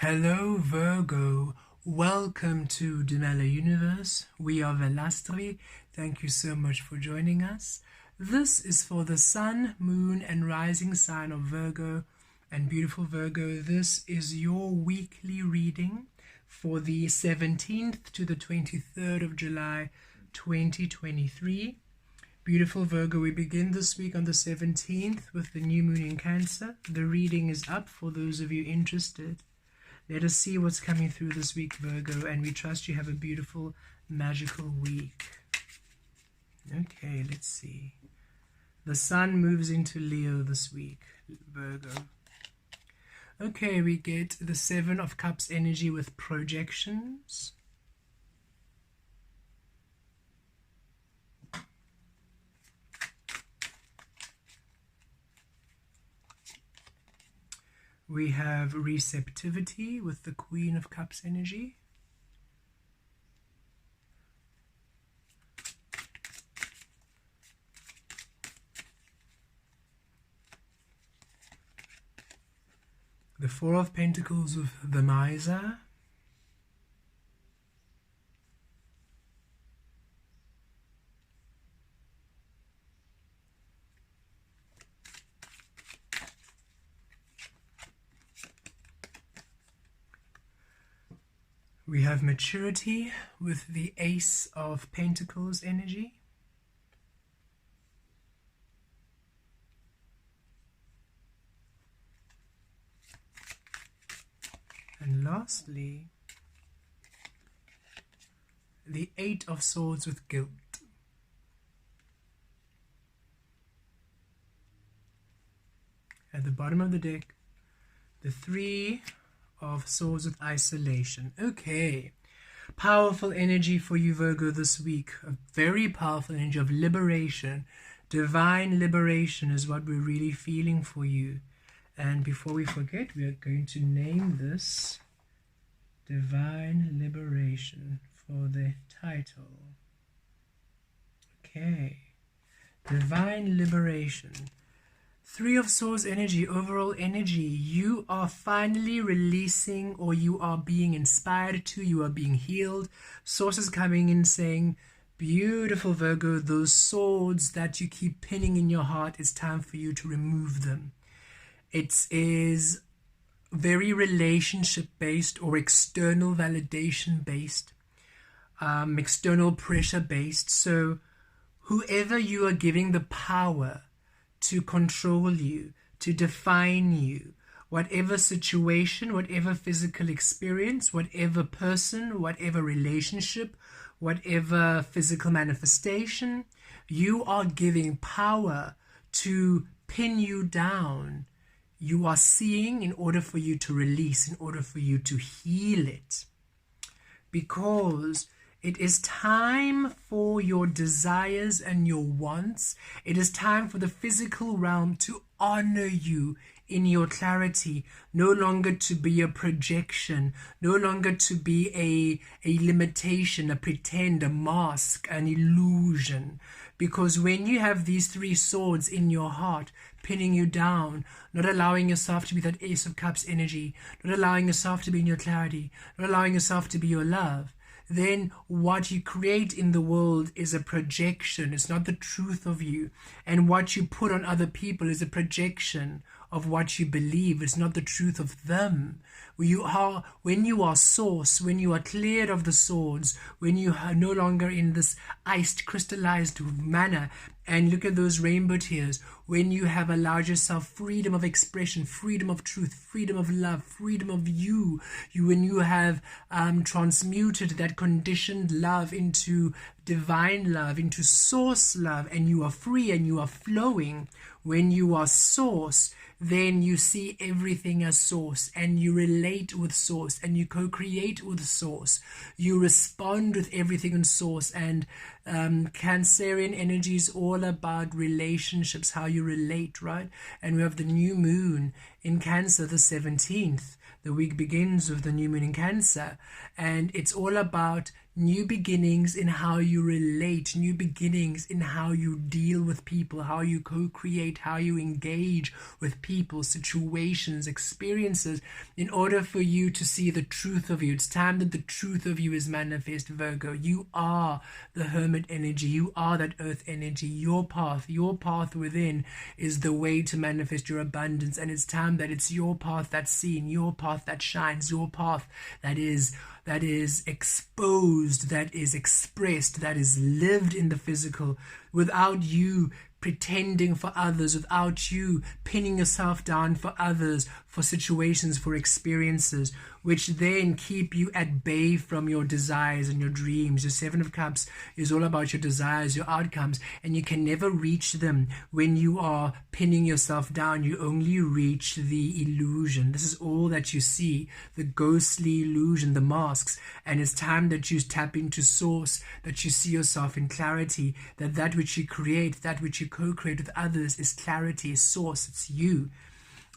Hello Virgo, welcome to Dumela Universe. We are Velastri. Thank you so much for joining us. This is for the Sun, Moon and Rising sign of Virgo. And beautiful Virgo, this is your weekly reading for the 17th to the 23rd of July 2023. Beautiful Virgo, we begin this week on the 17th with the new moon in Cancer. The reading is up for those of you interested. Let us see what's coming through this week, Virgo, and we trust you have a beautiful, magical week. Okay, let's see. The Sun moves into Leo this week, Virgo. Okay, we get the Seven of Cups energy with projections. We have receptivity with the Queen of Cups energy. The Four of Pentacles with the Miser. We have maturity with the Ace of Pentacles energy. And lastly, the Eight of Swords with guilt. At the bottom of the deck, the Three of Swords with isolation. Okay, powerful energy for you, Virgo, this week. A very powerful energy of liberation. Divine liberation is what we're really feeling for you. And before we forget, we are going to name this Divine Liberation for the title. Okay, Divine Liberation. Three of Swords energy, overall energy. You are finally releasing, or you are being inspired to, you are being healed. Sources coming in saying, beautiful Virgo, those swords that you keep pinning in your heart, it's time for you to remove them. It is very relationship based or external validation based, external pressure based. So whoever you are giving the power to control you, to define you, whatever situation, whatever physical experience, whatever person, whatever relationship, whatever physical manifestation, you are giving power to pin you down. You are seeing in order for you to release, in order for you to heal it. Because it is time for your desires and your wants. It is time for the physical realm to honor you in your clarity, no longer to be a projection, no longer to be a limitation, a pretend, a mask, an illusion. Because when you have these three swords in your heart, pinning you down, not allowing yourself to be that Ace of Cups energy, not allowing yourself to be in your clarity, not allowing yourself to be your love, then what you create in the world is a projection. It's not the truth of you. And what you put on other people is a projection of what you believe. It's not the truth of them. When you are source, when you are cleared of the swords, when you are no longer in this iced, crystallized manner, and look at those rainbow tears, when you have allowed yourself freedom of expression, freedom of truth, freedom of love, freedom of when you have transmuted that conditioned love into divine love, into source love, and you are free and you are flowing. When you are source, then you see everything as source, and you relate with source, and you co-create with source. You respond with everything in source. And Cancerian energy is all about relationships, how you relate, right? And we have the new moon in Cancer, the 17th. The week begins with the new moon in Cancer, and it's all about new beginnings in how you relate, new beginnings in how you deal with people, how you co-create, how you engage with people, situations, experiences, in order for you to see the truth of you. It's time that the truth of you is manifest, Virgo. You are the hermit energy. You are that earth energy. Your path within is the way to manifest your abundance, and it's time that it's your path that's seen, your path that shines, your path that is exposed, that is expressed, that is lived in the physical, without you pretending for others, without you pinning yourself down for others, for situations, for experiences, which then keep you at bay from your desires and your dreams. Your Seven of Cups is all about your desires, your outcomes, and you can never reach them when you are pinning yourself down. You only reach the illusion. This is all that you see, the ghostly illusion, the masks, and it's time that you tap into source, that you see yourself in clarity, that which you create, that which you co-create with others is clarity, is source, it's you.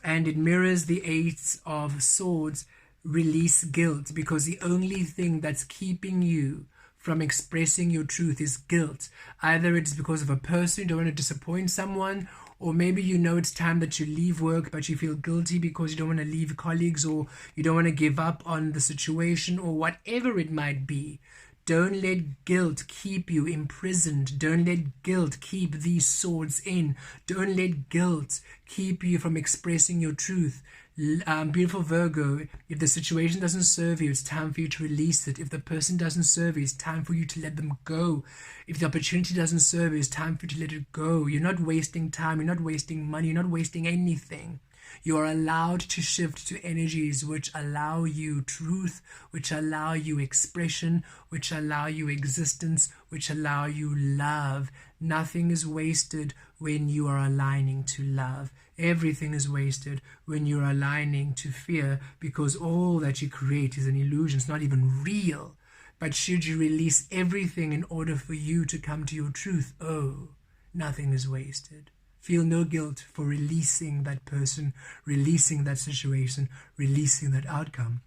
And it mirrors the Eight of Swords. Release guilt, because the only thing that's keeping you from expressing your truth is guilt. Either it's because of a person, you don't want to disappoint someone, or maybe you know it's time that you leave work, but you feel guilty because you don't want to leave colleagues, or you don't want to give up on the situation, or whatever it might be. Don't let guilt keep you imprisoned. Don't let guilt keep these swords in. Don't let guilt keep you from expressing your truth. Beautiful Virgo, if the situation doesn't serve you, it's time for you to release it. If the person doesn't serve you, it's time for you to let them go. If the opportunity doesn't serve you, it's time for you to let it go. You're not wasting time, you're not wasting money, you're not wasting anything. You are allowed to shift to energies which allow you truth, which allow you expression, which allow you existence, which allow you love. Nothing is wasted when you are aligning to love. Everything is wasted when you're aligning to fear, because all that you create is an illusion. It's not even real. But should you release everything in order for you to come to your truth, oh, nothing is wasted. Feel no guilt for releasing that person, releasing that situation, releasing that outcome.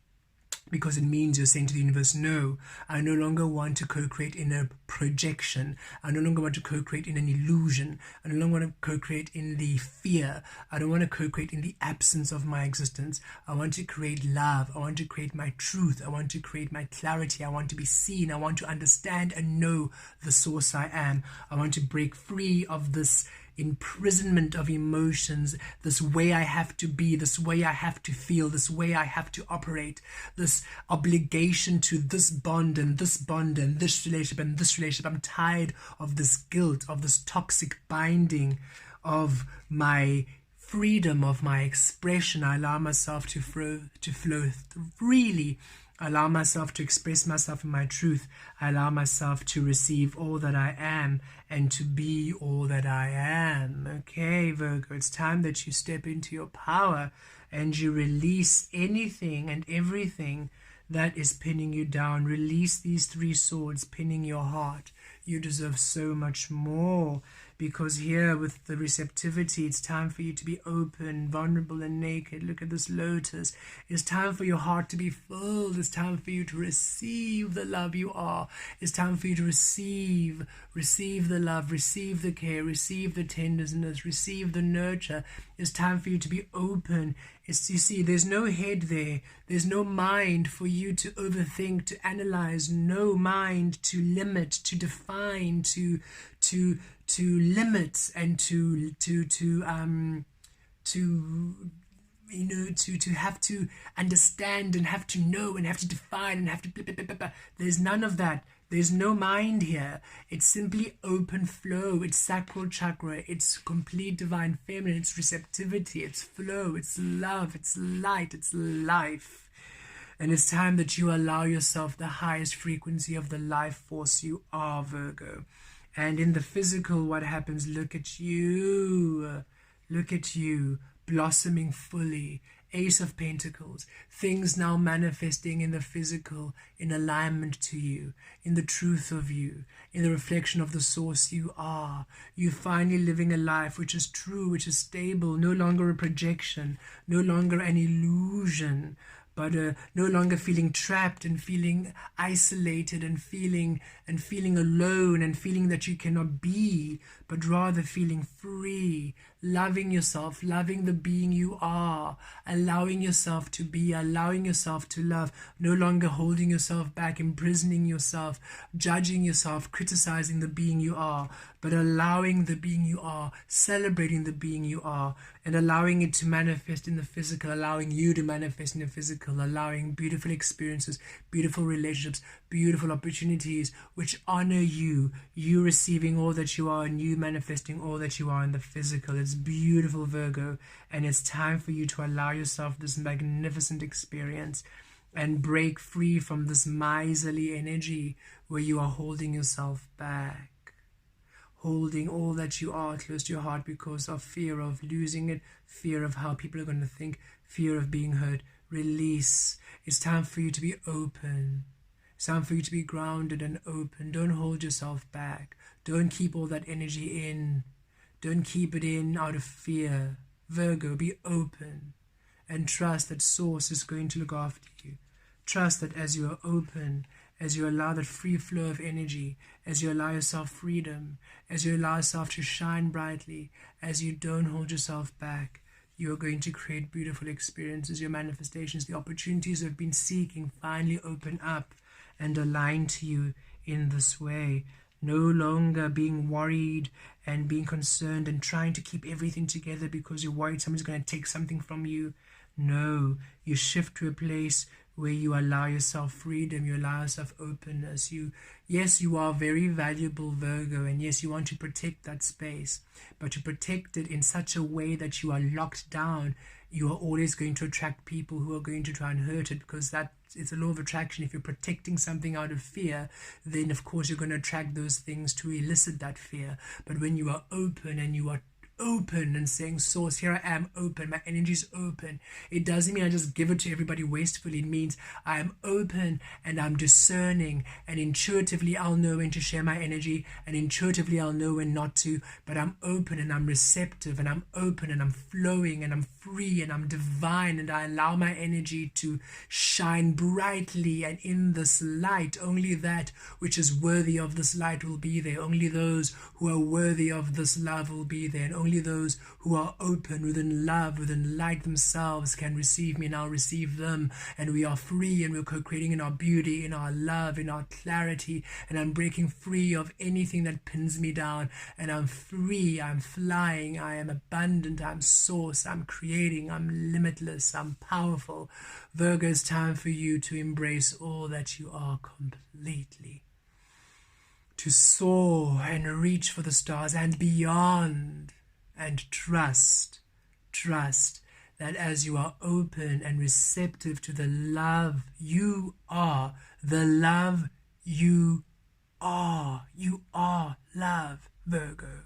Because it means you're saying to the universe, no, I no longer want to co-create in a projection. I no longer want to co-create in an illusion. I no longer want to co-create in the fear. I don't want to co-create in the absence of my existence. I want to create love. I want to create my truth. I want to create my clarity. I want to be seen. I want to understand and know the source I am. I want to break free of this imprisonment of emotions, this way I have to be, this way I have to feel, this way I have to operate, this obligation to this bond and this bond and this relationship and this relationship. I'm tired of this guilt, of this toxic binding, of my freedom, of my expression. I allow myself to flow freely. I allow myself to express myself in my truth. I allow myself to receive all that I am and to be all that I am. Okay, Virgo, it's time that you step into your power and you release anything and everything that is pinning you down. Release these three swords pinning your heart. You deserve so much more, because here with the receptivity, it's time for you to be open, vulnerable and naked. Look at this lotus. It's time for your heart to be filled. It's time for you to receive the love you are. It's time for you to receive the love, receive the care, receive the tenderness, receive the nurture. It's time for you to be open. You see, there's no head there. There's no mind for you to overthink, to analyze, no mind to limit, to define, to limit, and to have to understand and have to know and have to define and have to blah, blah, blah, blah, blah. There's none of that. There's no mind here. It's simply open flow. It's sacral chakra. It's complete divine feminine. It's receptivity. It's flow. It's love. It's light. It's life. And it's time that you allow yourself the highest frequency of the life force you are, Virgo. And in the physical, what happens? Look at you. Look at you blossoming fully. Ace of Pentacles. Things now manifesting in the physical, in alignment to you, in the truth of you, in the reflection of the source you are. You finally living a life which is true, which is stable, no longer a projection, no longer an illusion, but no longer feeling trapped and feeling isolated and feeling alone and feeling that you cannot be, but rather feeling free, loving yourself, loving the being you are, allowing yourself to be, allowing yourself to love, no longer holding yourself back, imprisoning yourself, judging yourself, criticizing the being you are, but allowing the being you are, celebrating the being you are, and allowing it to manifest in the physical, allowing you to manifest in the physical, allowing beautiful experiences, beautiful relationships, beautiful opportunities which honor you, you receiving all that you are and you manifesting all that you are in the physical. It's beautiful, Virgo, and it's time for you to allow yourself this magnificent experience and break free from this miserly energy where you are holding yourself back, holding all that you are close to your heart because of fear of losing it, fear of how people are going to think, fear of being hurt. Release. It's time for you to be open. It's time for you to be grounded and open. Don't hold yourself back. Don't keep all that energy in. Don't keep it in out of fear. Virgo, be open and trust that Source is going to look after you. Trust that as you are open, as you allow that free flow of energy, as you allow yourself freedom, as you allow yourself to shine brightly, as you don't hold yourself back, you are going to create beautiful experiences. Your manifestations, the opportunities you've been seeking finally open up and align to you in this way. No longer being worried and being concerned and trying to keep everything together because you're worried someone's going to take something from you. No, you shift to a place where you allow yourself freedom, you allow yourself openness. Yes, you are very valuable, Virgo, and yes, you want to protect that space, but to protect it in such a way that you are locked down, you are always going to attract people who are going to try and hurt it, because that it's a law of attraction. If you're protecting something out of fear, then of course you're going to attract those things to elicit that fear. But when you are open and you are open and saying, Source, here I am open, my energy is open, it doesn't mean I just give it to everybody wastefully. It means I am open and I'm discerning, and intuitively I'll know when to share my energy and intuitively I'll know when not to, but I'm open and I'm receptive and I'm open and I'm flowing and I'm free and I'm divine, and I allow my energy to shine brightly, and in this light only that which is worthy of this light will be there. Only those who are worthy of this love will be there, and only those who are open within love, within light themselves can receive me, and I'll receive them, and we are free and we're co-creating in our beauty, in our love, in our clarity, and I'm breaking free of anything that pins me down, and I'm free, I'm flying, I am abundant, I'm Source, I'm creating, I'm limitless, I'm powerful. Virgo, it's time for you to embrace all that you are completely, to soar and reach for the stars and beyond. And trust that as you are open and receptive to the love you are, you are love, Virgo.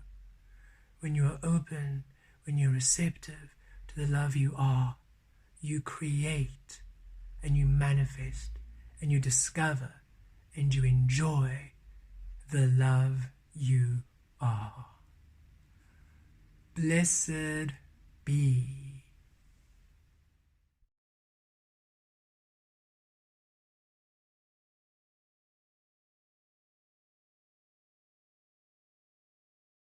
When you are open, when you're receptive to the love you are, you create and you manifest and you discover and you enjoy the love you are. Blessed be.